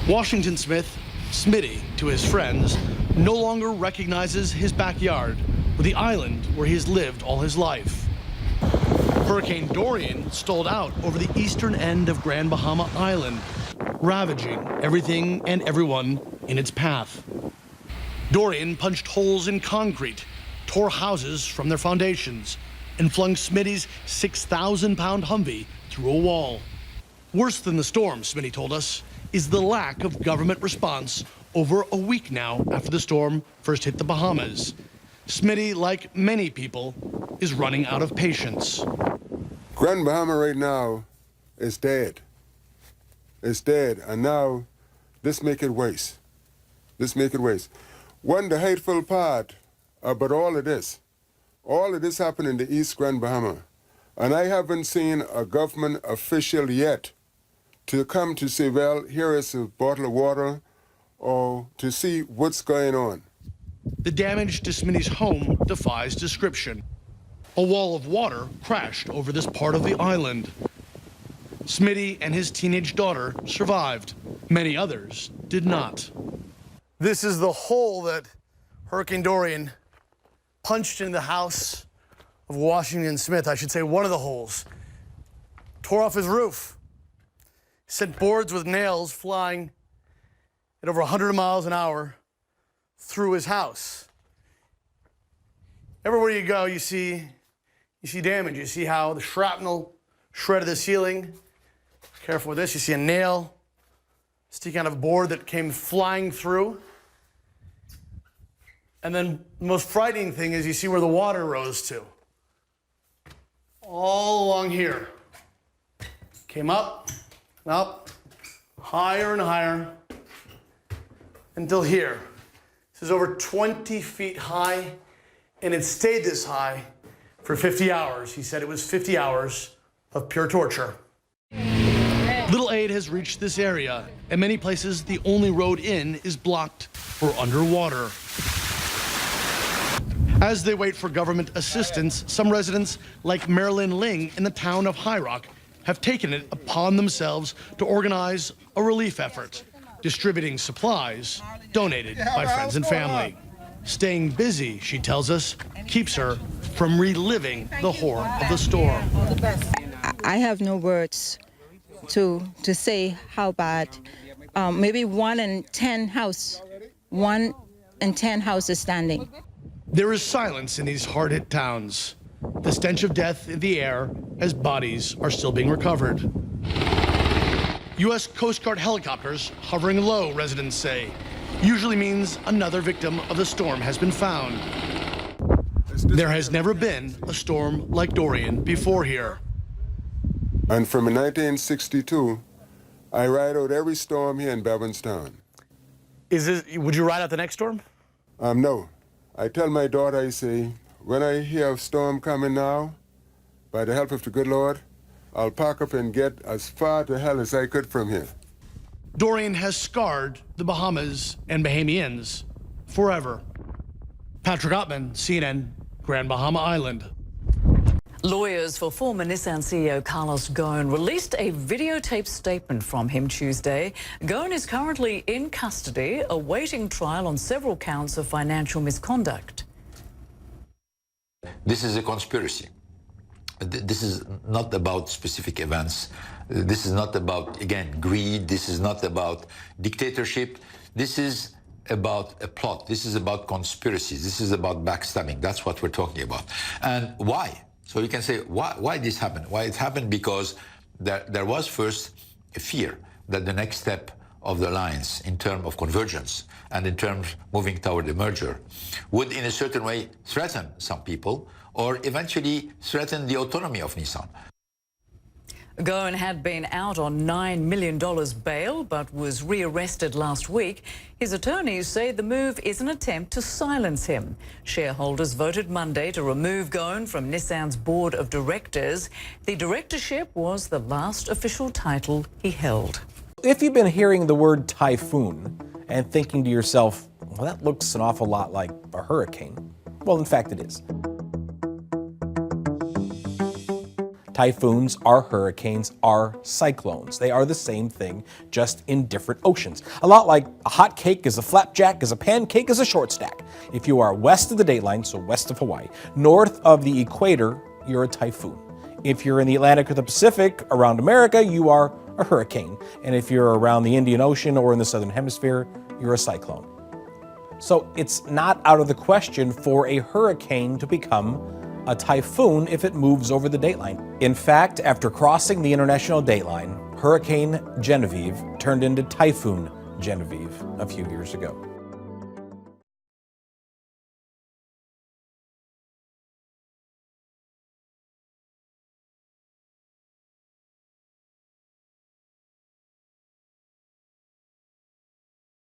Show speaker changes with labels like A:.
A: Washington Smith, Smitty to his friends, no longer recognizes his backyard or the island where he has lived all his life. Hurricane Dorian stalled out over the eastern end of Grand Bahama Island, ravaging everything and everyone in its path. Dorian punched holes in concrete, tore houses from their foundations, and flung Smitty's 6,000-pound Humvee through a wall. Worse than the storm, Smitty told us, is the lack of government response over a week now after the storm first hit the Bahamas. Smitty, like many people, is running out of patience.
B: Grand Bahama right now is dead. It's dead, and now this make it worse. This make it worse. One, the hateful part about all of this happened in the East Grand Bahama, and I haven't seen a government official yet to come to say, well, here is a bottle of water, or to see what's going on.
A: The damage to Smitty's home defies description. A wall of water crashed over this part of the island. Smitty and his teenage daughter survived. Many others did not. This is the hole that Hurricane Dorian punched in the house of Washington Smith. I should say one of the holes. Tore off his roof. Sent boards with nails flying at over 100 miles an hour through his house. Everywhere you go, you see damage. You see how the shrapnel shredded the ceiling. Careful with this. You see a nail sticking out of a board that came flying through. And then the most frightening thing is you see where the water rose to. All along here. Came up, and up, higher and higher, until here. This is over 20 feet high, and it stayed this high for 50 hours. He said it was 50 hours of pure torture. Little aid has reached this area. In many places, the only road in is blocked or underwater. As they wait for government assistance, some residents, like Marilyn Ling in the town of High Rock, have taken it upon themselves to organize a relief effort, distributing supplies donated by friends and family. Staying busy, she tells us, keeps her from reliving the horror of the storm.
C: I have no words to say how bad. Maybe 1 in 10 houses standing.
A: There is silence in these hard-hit towns. The stench of death in the air as bodies are still being recovered. U.S. Coast Guard helicopters hovering low, residents say, usually means another victim of the storm has been found. There has never been a storm like Dorian before here.
B: And from 1962, I ride out every storm here in Bevanstown.
A: Would you ride out the next storm?
B: No. I tell my daughter, I say, when I hear a storm coming now, by the help of the good Lord, I'll pack up and get as far to hell as I could from here.
A: Dorian has scarred the Bahamas and Bahamians forever. Patrick Ottman, CNN, Grand Bahama Island.
D: Lawyers for former Nissan CEO Carlos Ghosn released a videotaped statement from him Tuesday. Ghosn is currently in custody, awaiting trial on several counts of financial misconduct.
E: This is a conspiracy. This is not about specific events. This is not about, again, greed. This is not about dictatorship. This is about a plot. This is about conspiracies. This is about backstabbing. That's what we're talking about. And why? So you can say, why this happened? Why it happened? Because there was first a fear that the next step of the alliance in terms of convergence and in terms of moving toward the merger would in a certain way threaten some people or eventually threaten the autonomy of Nissan.
D: Goran had been out on $9 million bail but was rearrested last week. His attorneys say the move is an attempt to silence him. Shareholders voted Monday to remove Goran from Nissan's board of directors. The directorship was the last official title he held.
F: If you've been hearing the word typhoon and thinking to yourself, well, that looks an awful lot like a hurricane, well, in fact, it is. Typhoons are hurricanes, are cyclones. They are the same thing, just in different oceans. A lot like a hot cake is a flapjack, is a pancake, is a short stack. If you are west of the dateline, so west of Hawaii, north of the equator, you're a typhoon. If you're in the Atlantic or the Pacific, around America, you are a hurricane. And if you're around the Indian Ocean or in the southern hemisphere, you're a cyclone. So it's not out of the question for a hurricane to become a typhoon if it moves over the dateline. In fact, after crossing the international dateline, Hurricane Genevieve turned into Typhoon Genevieve a few years ago.